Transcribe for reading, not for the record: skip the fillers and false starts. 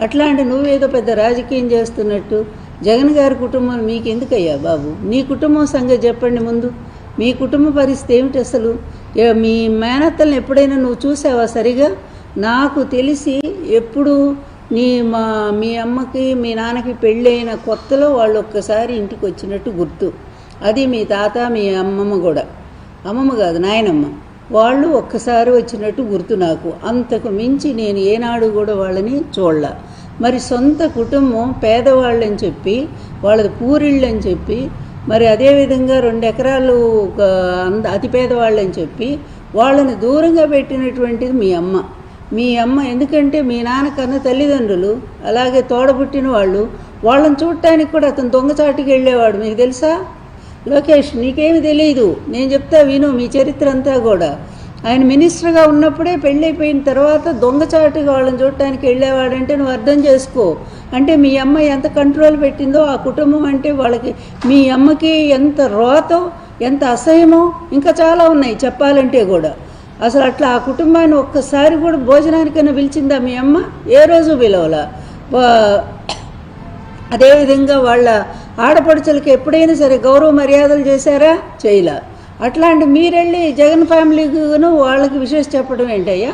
అట్లాంటి నువ్వేదో పెద్ద రాజకీయం చేస్తున్నట్టు జగన్ గారి కుటుంబం మీకు ఎందుకయ్యా బాబు? నీ కుటుంబం సంగతి చెప్పండి ముందు. మీ కుటుంబ పరిస్థితి ఏమిటి అసలు? మీ మేనత్తల్ని ఎప్పుడైనా నువ్వు చూసావా సరిగా? నాకు తెలిసి ఎప్పుడు మీ అమ్మకి మీ నాన్నకి పెళ్ళైన కొత్తలో వాళ్ళు ఒక్కసారి ఇంటికి వచ్చినట్టు గుర్తు. అది మీ తాత మీ అమ్మమ్మ కూడా, అమ్మమ్మ కాదు నాయనమ్మ, వాళ్ళు ఒక్కసారి వచ్చినట్టు గుర్తు నాకు. అంతకు మించి నేను ఏనాడు కూడా వాళ్ళని చూడలా. మరి సొంత కుటుంబం పేదవాళ్ళని చెప్పి, వాళ్ళది పూరిళ్ళని చెప్పి, మరి అదేవిధంగా 2 ఎకరాలు అతి పేదవాళ్ళని చెప్పి వాళ్ళని దూరంగా పెట్టినటువంటిది మీ అమ్మ. ఎందుకంటే మీ నాన్నకన్నా తల్లిదండ్రులు, అలాగే తోడబుట్టిన వాళ్ళని చూడటానికి కూడా అతను దొంగచాటుకి వెళ్ళేవాడు. మీకు తెలుసా లోకేష్? నీకేమి తెలియదు, నేను చెప్తా విను మీ చరిత్ర అంతా కూడా. ఆయన మినిస్టర్గా ఉన్నప్పుడే పెళ్ళైపోయిన తర్వాత దొంగచాటుగా వాళ్ళని చూడటానికి వెళ్ళేవాడంటే నువ్వు అర్థం చేసుకో. అంటే మీ అమ్మ ఎంత కంట్రోల్ పెట్టిందో ఆ కుటుంబం అంటే వాళ్ళకి, మీ అమ్మకి ఎంత రోతో ఎంత అసహ్యమో ఇంకా చాలా ఉన్నాయి చెప్పాలంటే కూడా. అసలు అట్లా ఆ కుటుంబాన్ని ఒక్కసారి కూడా భోజనానికైనా పిలిచిందా మీ అమ్మ? ఏ రోజు పిలవలా. అదేవిధంగా వాళ్ళ ఆడపడుచులకి ఎప్పుడైనా సరే గౌరవ మర్యాదలు చేశారా? చేయలా. అట్లాంటి మీరెళ్ళి జగన్ ఫ్యామిలీకి వాళ్ళకి విషయం చెప్పడం ఏంటయ్యా?